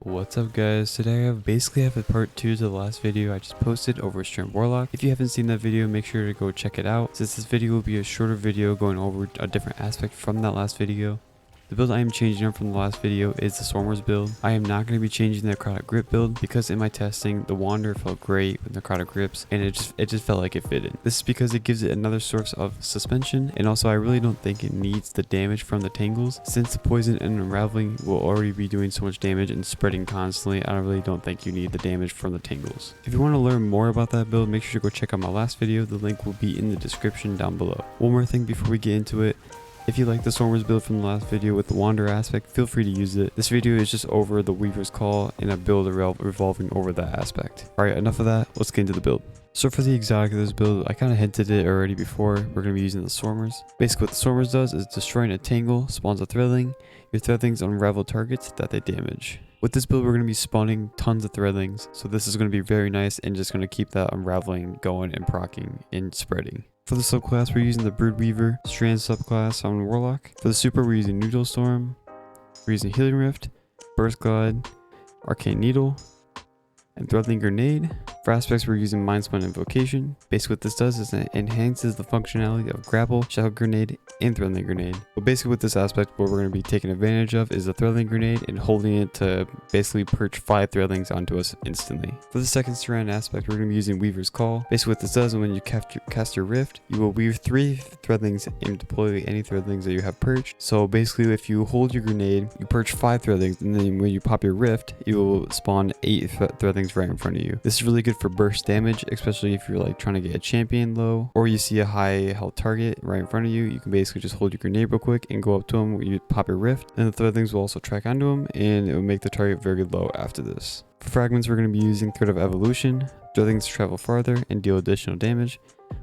What's up guys, today I basically have a part 2 to the last video I just posted over Strand Warlock. If you haven't seen that video, make sure to go check it out, since this video will be a shorter video going over a different aspect from that last video. The build I am changing up from the last video is the Swarmers build. I am not going to be changing the Necrotic Grip build because in my testing, the Wander felt great with Necrotic Grips and it just felt like it fitted. This is because it gives it another source of suspension, and also I really don't think it needs the damage from the tangles. Since the poison and unraveling will already be doing so much damage and spreading constantly, I really don't think you need the damage from the tangles. If you want to learn more about that build, make sure to go check out my last video. The link will be in the description down below. One more thing before we get into it. If you like the Swarmers build from the last video with the Wander aspect, feel free to use it. This video is just over the Weaver's Call and a build revolving over that aspect. Alright, enough of that, let's get into the build. So for the exotic of this build, I kind of hinted it already before, we're going to be using the Swarmers. Basically what the Swarmers does is destroying a tangle, spawns a Threadling. Your Threadlings unravel targets that they damage. With this build, we're going to be spawning tons of Threadlings, so this is going to be very nice and just going to keep that unraveling going and proccing and spreading. For the subclass, we're using the Broodweaver Strand subclass on Warlock. For the super, we're using Noodle Storm, we're using Healing Rift, Burst Glide, Arcane Needle, and Threadling Grenade. For aspects, we're using Mind Spell Invocation. Basically what this does is it enhances the functionality of Grapple, Shadow Grenade, and Threadling Grenade. But basically with this aspect, what we're going to be taking advantage of is the Threadling Grenade and holding it to basically perch 5 Threadlings onto us instantly. For the second Strand aspect, we're going to be using Weaver's Call. Basically what this does is when you cast your Rift, you will weave 3 Threadlings and deploy any Threadlings that you have perched. So basically if you hold your grenade, you perch 5 Threadlings, and then when you pop your Rift, you will spawn 8 Threadlings right in front of you. This is really good for burst damage, especially if you're like trying to get a champion low, or you see a high health target right in front of you. You can basically just hold your grenade real quick and go up to him when you pop your Rift, and the Threadlings will also track onto him and it will make the target very low after this. For fragments, we're going to be using Thread of Evolution. Threadlings travel farther and deal additional damage.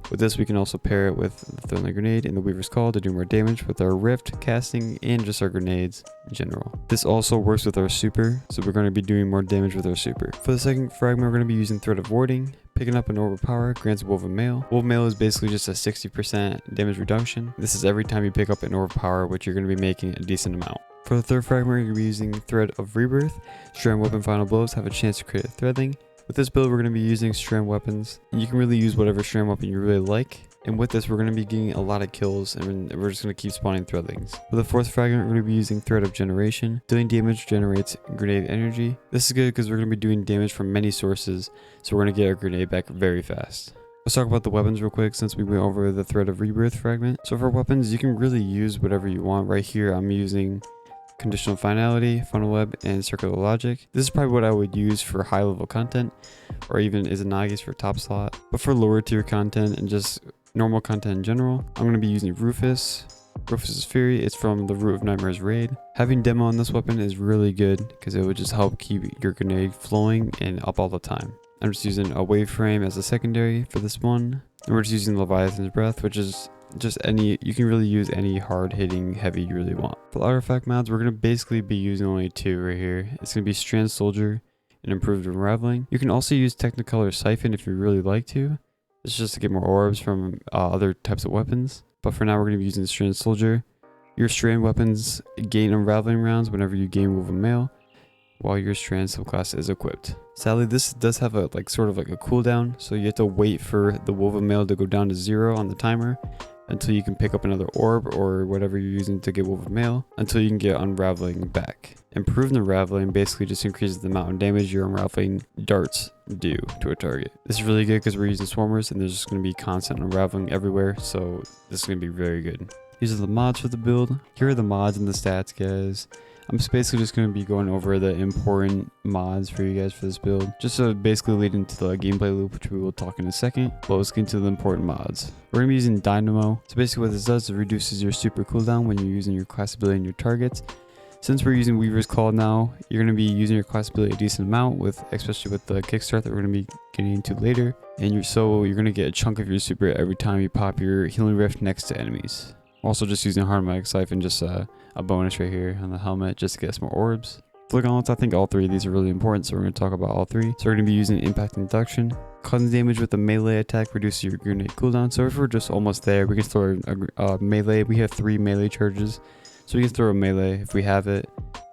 With this, we can also pair it with the Threadling Grenade and the Weaver's Call to do more damage with our Rift, casting, and just our grenades in general. This also works with our super, so we're going to be doing more damage with our super. For the second fragment, we're going to be using Thread of Warding. Picking up an Orb of Power grants Woven Mail. Woven Mail is basically just a 60% damage reduction. This is every time you pick up an Orb of Power, which you're going to be making a decent amount. For the third fragment, we're going to be using Thread of Rebirth. Strand Weapon Final Blows have a chance to create a Threadling. With this build, we're going to be using Strand weapons, and you can really use whatever Strand weapon you really like. And with this, we're going to be getting a lot of kills, and we're just going to keep spawning Threadlings. For the fourth fragment, we're going to be using Thread of Generation. Dealing damage generates grenade energy. This is good because we're going to be doing damage from many sources, so we're going to get our grenade back very fast. Let's talk about the weapons real quick since we went over the Thread of Rebirth fragment. So for weapons, you can really use whatever you want. Right here, I'm using Conditional Finality, Funnel Web, and Circular Logic. This is probably what I would use for high level content, or even Izanagi's for top slot. But for lower tier content and just normal content in general, I'm going to be using Rufus. Rufus's Fury. It's from the Root of Nightmares raid. Having demo on this weapon is really good because it would just help keep your grenade flowing and up all the time. I'm just using a wave frame as a secondary for this one. And we're just using Leviathan's Breath, which is just any, you can really use any hard hitting heavy you really want. For the artifact mods, we're going to basically be using only 2 right here. It's going to be Strand Soldier and Improved Unraveling. You can also use Technicolor Siphon if you really like to. It's just to get more orbs from other types of weapons. But for now, we're going to be using Strand Soldier. Your Strand weapons gain Unraveling rounds whenever you gain Woven Mail, while your Strand subclass is equipped. Sadly, this does have a sort of like a cooldown, so you have to wait for the Woven Mail to go down to 0 on the timer until you can pick up another orb or whatever you're using to get Woven Mail until you can get Unraveling back. Improved Unraveling basically just increases the amount of damage your Unraveling darts do to a target. This is really good because we're using Swarmers and there's just going to be constant Unraveling everywhere, so this is going to be very good. These are the mods for the build. Here are the mods and the stats, guys. I'm basically just going to be going over the important mods for you guys for this build, just to basically lead into the gameplay loop, which we will talk in a second. But let's get into the important mods. We're going to be using Dynamo. So basically what this does is it reduces your super cooldown when you're using your class ability and your targets. Since we're using Weaver's Call now, you're going to be using your class ability a decent amount, especially with the kickstart that we're going to be getting into later. And you're going to get a chunk of your super every time you pop your Healing Rift next to enemies. Also just using Harmonic Siphon, just a bonus right here on the helmet just to get us more orbs. For the gauntlets, I think all 3 of these are really important, so we're going to talk about all 3. So we're going to be using Impact Induction. Causing damage with a melee attack reduces your grenade cooldown. So if we're just almost there, we can throw a melee. We have 3 melee charges, so we can throw a melee if we have it,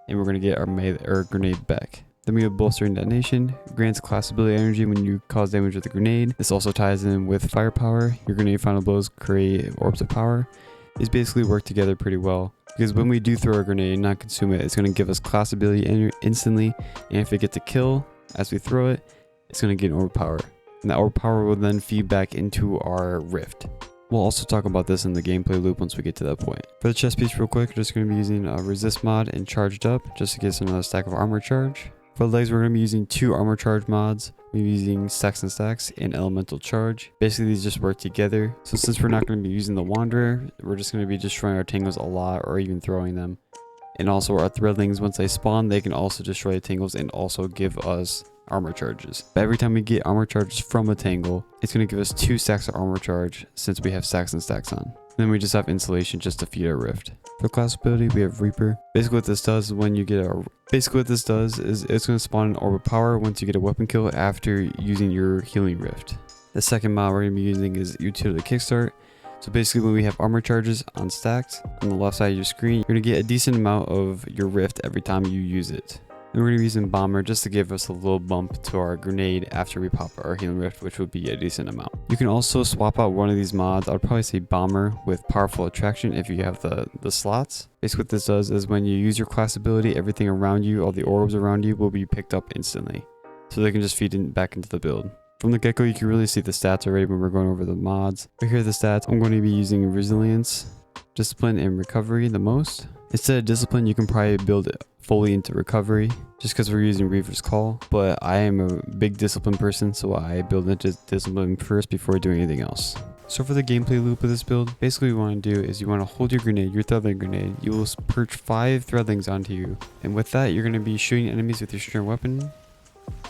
and we're going to get our grenade back. Then we have bolstering detonation, grants class ability energy when you cause damage with a grenade. This also ties in with firepower. Your grenade final blows create orbs of power. These basically work together pretty well, because when we do throw a grenade and not consume it, it's going to give us class ability instantly, and if it gets a kill as we throw it, it's going to get an orb power. And that orb power will then feed back into our rift. We'll also talk about this in the gameplay loop once we get to that point. For the chest piece real quick, we're just going to be using a resist mod and charged up just to get us another stack of armor charge. For the legs, we're going to be using 2 armor charge mods. We're using stacks and stacks and elemental charge. Basically these just work together. So since we're not going to be using the wanderer, we're just going to be destroying our tangles a lot or even throwing them. And also our threadlings, once they spawn, they can also destroy the tangles and also give us armor charges. But every time we get armor charges from a tangle, it's going to give us 2 stacks of armor charge since we have stacks and stacks on. Then we just have insulation just to feed our rift. For class ability, we have Reaper. Basically what this does is when you get a it's going to spawn an orb of power once you get a weapon kill after using your healing rift. The second mod we're going to be using is utility kickstart. So basically when we have armor charges on stacks on the left side of your screen, you're going to get a decent amount of your rift every time you use it. Then we're going to be using bomber just to give us a little bump to our grenade after we pop our healing rift, which would be a decent amount. You can also swap out one of these mods. I'd probably say bomber with powerful attraction if you have the slots. Basically what this does is when you use your class ability, everything around you, all the orbs around you will be picked up instantly. So they can just feed back into the build. From the get-go, you can really see the stats already when we're going over the mods. But here are the stats. I'm going to be using resilience, discipline, and recovery the most. Instead of discipline, you can probably build it fully into recovery just because we're using Reaver's Call, but I am a big discipline person, so I build into discipline first before doing anything else. So for the gameplay loop of this build, basically what you want to do is you want to hold your grenade, your Threadling grenade. You will perch 5 Threadlings onto you, and with that you're going to be shooting enemies with your Strand weapon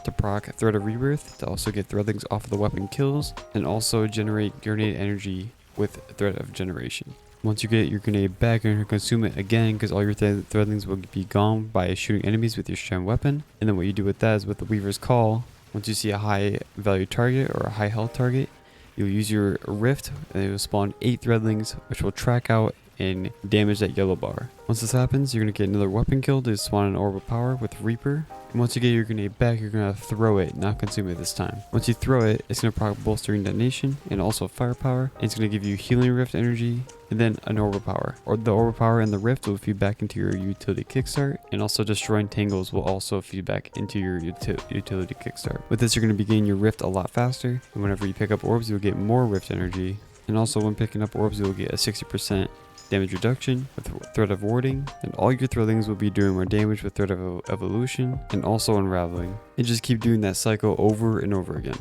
to proc Thread of Rebirth, to also get Threadlings off of the weapon kills, and also generate grenade energy with Thread of Generation. Once you get your grenade back, you're going to consume it again because all your threadlings will be gone by shooting enemies with your Strand weapon. And then what you do with that is with the Weaver's Call, once you see a high value target or a high health target, you'll use your rift and it will spawn 8 threadlings, which will track out and damage that yellow bar. Once this happens, you're going to get another weapon kill to spawn an orb of power with Reaper. And once you get your grenade back, you're going to throw it, not consume it this time. Once you throw it, it's going to proc bolstering detonation and also firepower. And it's going to give you healing rift energy and then an orb of power. Or the orb of power and the rift will feed back into your utility kickstart, and also destroying tangles will also feed back into your utility kickstart. With this, you're going to be getting your rift a lot faster, and whenever you pick up orbs, you'll get more rift energy. And also when picking up orbs, you'll get a 60% damage reduction with Thread of Warding, and all your Threadlings will be doing more damage with Thread of Evolution and also Unraveling. And just keep doing that cycle over and over again.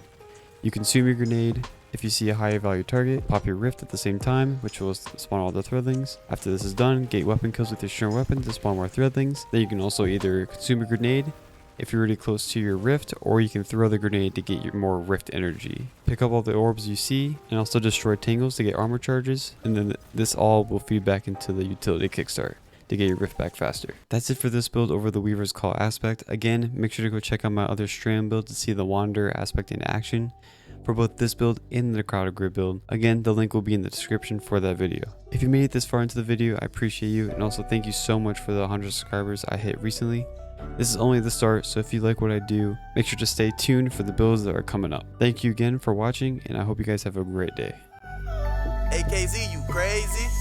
You consume your grenade. If you see a high value target, pop your rift at the same time, which will spawn all the Threadlings. After this is done, get weapon kills with your Strand weapon to spawn more Threadlings. Then you can also either consume a grenade if you're really close to your rift, or you can throw the grenade to get your more rift energy. Pick up all the orbs you see, and also destroy tangles to get armor charges, and then this all will feed back into the utility kickstart to get your rift back faster. That's it for this build over the Weaver's Call aspect. Again, make sure to go check out my other Strand build to see the Wanderer aspect in action for both this build and the Necrotic Grip build. Again, the link will be in the description for that video. If you made it this far into the video, I appreciate you, and also thank you so much for the 100 subscribers I hit recently. This is only the start, so if you like what I do, make sure to stay tuned for the builds that are coming up. Thank you again for watching, and I hope you guys have a great day. AKZ, you crazy?